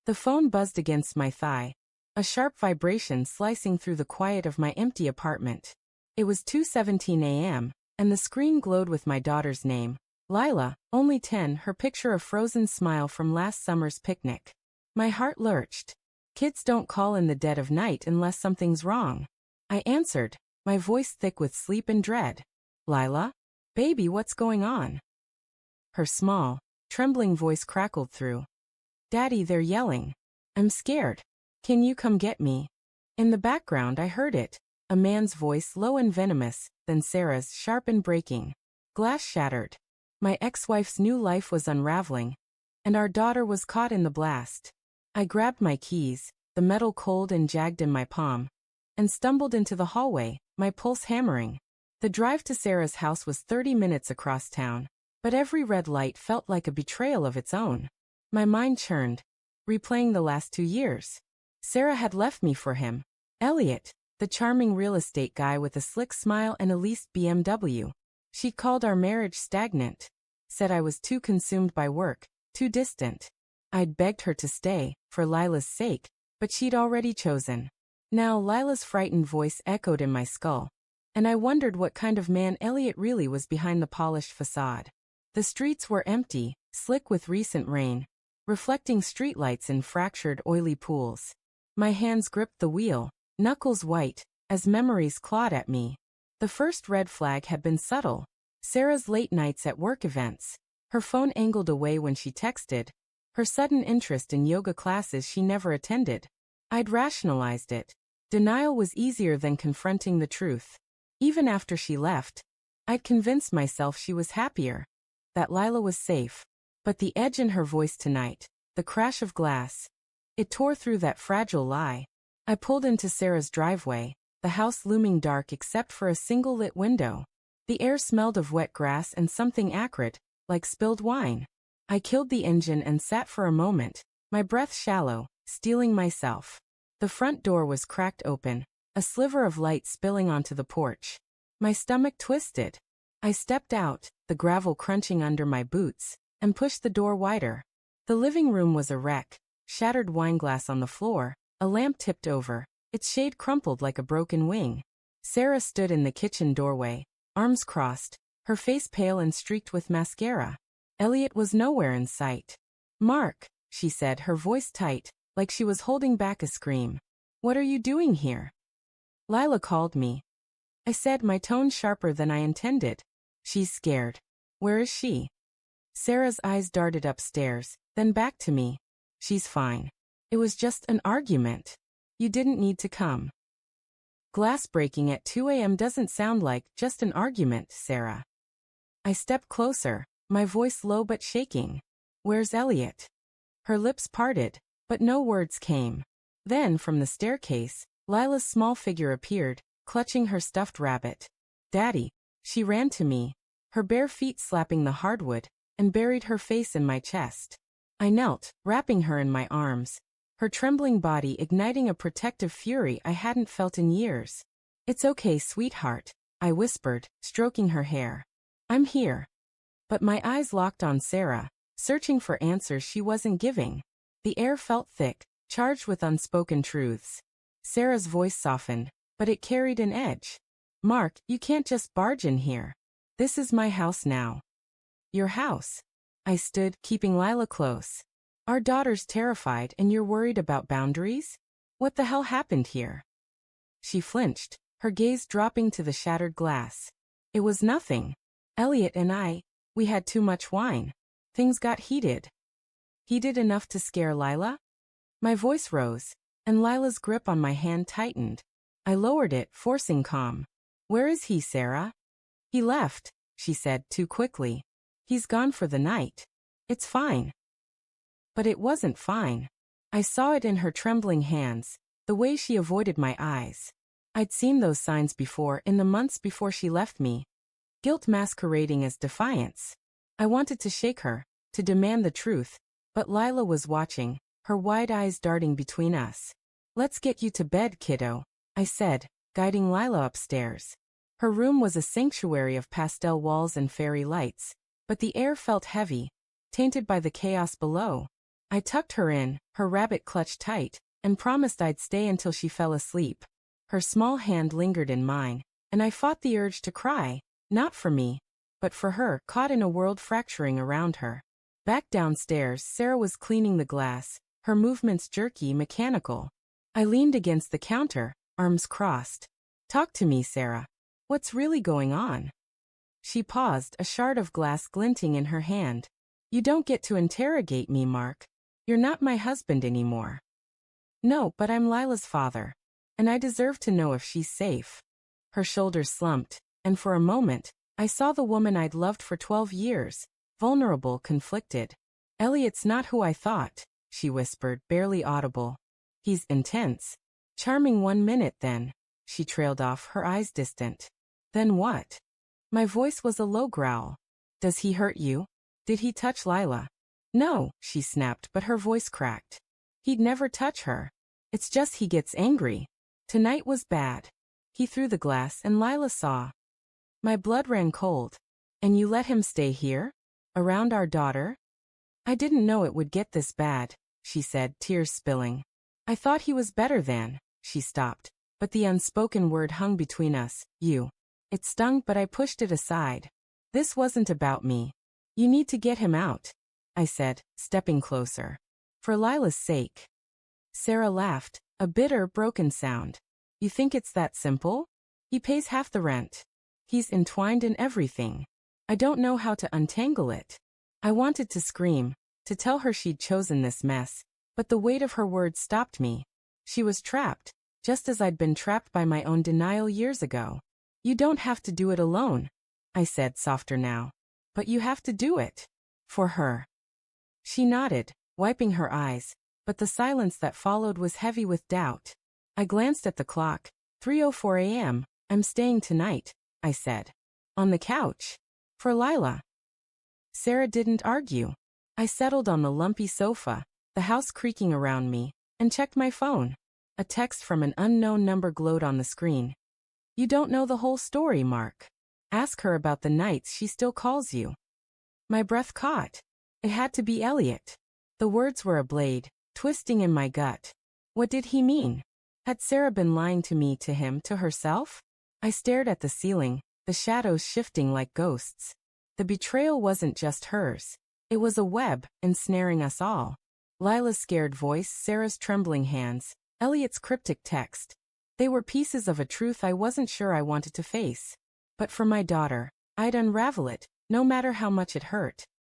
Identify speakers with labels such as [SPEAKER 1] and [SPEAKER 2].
[SPEAKER 1] The phone buzzed against my thigh, a sharp vibration slicing through the quiet of my empty apartment. It was 2:17 a.m., and the screen glowed with my daughter's name. Lila, only 10, her picture a frozen smile from last summer's picnic. My heart lurched. Kids don't call in the dead of night unless something's wrong. I answered, my voice thick with sleep and dread. Lila? Baby, what's going on? Her small, trembling voice crackled through. Daddy, they're yelling. I'm scared. Can you come get me? In the background I heard it, a man's voice low and venomous, then Sarah's sharp and breaking. Glass shattered. My ex-wife's new life was unraveling, and our daughter was caught in the blast. I grabbed my keys, the metal cold and jagged in my palm, and stumbled into the hallway, my pulse hammering. The drive to Sarah's house was 30 minutes across town, but every red light felt like a betrayal of its own. My mind churned, replaying the last 2 years. Sarah had left me for him. Elliot, the charming real estate guy with a slick smile and a leased BMW. She called our marriage stagnant, said I was too consumed by work, too distant. I'd begged her to stay, for Lila's sake, but she'd already chosen. Now Lila's frightened voice echoed in my skull, and I wondered what kind of man Elliot really was behind the polished facade. The streets were empty, slick with recent rain, reflecting streetlights in fractured, oily pools. My hands gripped the wheel, knuckles white, as memories clawed at me. The first red flag had been subtle. Sarah's late nights at work events, her phone angled away when she texted, her sudden interest in yoga classes she never attended. I'd rationalized it. Denial was easier than confronting the truth. Even after she left, I'd convinced myself she was happier, that Lila was safe. But the edge in her voice tonight, the crash of glass, it tore through that fragile lie. I pulled into Sarah's driveway, the house looming dark except for a single lit window. The air smelled of wet grass and something acrid, like spilled wine. I killed the engine and sat for a moment, my breath shallow, steeling myself. The front door was cracked open, a sliver of light spilling onto the porch. My stomach twisted. I stepped out, the gravel crunching under my boots, and pushed the door wider. The living room was a wreck, shattered wineglass on the floor, a lamp tipped over, its shade crumpled like a broken wing. Sarah stood in the kitchen doorway, arms crossed, her face pale and streaked with mascara. Elliot was nowhere in sight. Mark, she said, her voice tight, like she was holding back a scream. What are you doing here? Lila called me. I said, my tone sharper than I intended. She's scared. Where is she? Sarah's eyes darted upstairs, then back to me. She's fine. It was just an argument. You didn't need to come. Glass breaking at 2 a.m. doesn't sound like just an argument, Sarah. I stepped closer, my voice low but shaking. Where's Elliot? Her lips parted, but no words came. Then, from the staircase, Lila's small figure appeared, clutching her stuffed rabbit. Daddy. She ran to me, her bare feet slapping the hardwood, and buried her face in my chest. I knelt, wrapping her in my arms, her trembling body igniting a protective fury I hadn't felt in years. It's okay, sweetheart, I whispered, stroking her hair. I'm here. But my eyes locked on Sarah, searching for answers she wasn't giving. The air felt thick, charged with unspoken truths. Sarah's voice softened, but it carried an edge. Mark, you can't just barge in here. This is my house now. Your house. I stood, keeping Lila close. Our daughter's terrified and you're worried about boundaries? What the hell happened here? She flinched, her gaze dropping to the shattered glass. It was nothing. Elliot and we had too much wine. Things got heated. Heated enough to scare Lila? My voice rose, and Lila's grip on my hand tightened. I lowered it, forcing calm. Where is he, Sarah? He left, she said too quickly. He's gone for the night. It's fine. But it wasn't fine. I saw it in her trembling hands, the way she avoided my eyes. I'd seen those signs before in the months before she left me. Guilt masquerading as defiance. I wanted to shake her, to demand the truth, but Lila was watching, her wide eyes darting between us. Let's get you to bed, kiddo, I said, guiding Lila upstairs. Her room was a sanctuary of pastel walls and fairy lights, but the air felt heavy, tainted by the chaos below. I tucked her in, her rabbit clutch tight, and promised I'd stay until she fell asleep. Her small hand lingered in mine, and I fought the urge to cry, not for me, but for her, caught in a world fracturing around her. Back downstairs, Sarah was cleaning the glass, her movements jerky, mechanical. I leaned against the counter, arms crossed. "Talk to me, Sarah. What's really going on?" She paused, a shard of glass glinting in her hand. "You don't get to interrogate me, Mark. You're not my husband anymore." "No, but I'm Lila's father. And I deserve to know if she's safe." Her shoulders slumped, and for a moment, I saw the woman I'd loved for 12 years, vulnerable, conflicted. "Elliot's not who I thought," she whispered, barely audible. "He's intense. Charming 1 minute, then." She trailed off, her eyes distant. "Then what?" My voice was a low growl. "Does he hurt you? Did he touch Lila?" "No," she snapped, but her voice cracked. "He'd never touch her. It's just he gets angry. Tonight was bad. He threw the glass and Lila saw." My blood ran cold. "And you let him stay here? Around our daughter?" "I didn't know it would get this bad," she said, tears spilling. "I thought he was better than." She stopped, but the unspoken word hung between us, "you." It stung, but I pushed it aside. "This wasn't about me. You need to get him out," I said, stepping closer. "For Lila's sake." Sarah laughed, a bitter, broken sound. "You think it's that simple? He pays half the rent. He's entwined in everything. I don't know how to untangle it." I wanted to scream, to tell her she'd chosen this mess, but the weight of her words stopped me. She was trapped, just as I'd been trapped by my own denial years ago. "You don't have to do it alone," I said, softer now. "But you have to do it. For her." She nodded, wiping her eyes, but the silence that followed was heavy with doubt. I glanced at the clock. 3:04 a.m. "I'm staying tonight," I said. "On the couch. For Lila." Sarah didn't argue. I settled on the lumpy sofa, the house creaking around me, and checked my phone. A text from an unknown number glowed on the screen. "You don't know the whole story, Mark. Ask her about the nights she still calls you." My breath caught. It had to be Elliot. The words were a blade, twisting in my gut. What did he mean? Had Sarah been lying to me, to him, to herself? I stared at the ceiling, the shadows shifting like ghosts. The betrayal wasn't just hers. It was a web, ensnaring us all. Lila's scared voice, Sarah's trembling hands, Elliot's cryptic text. They were pieces of a truth I wasn't sure I wanted to face. But for my daughter, I'd unravel it, no matter how much it hurt.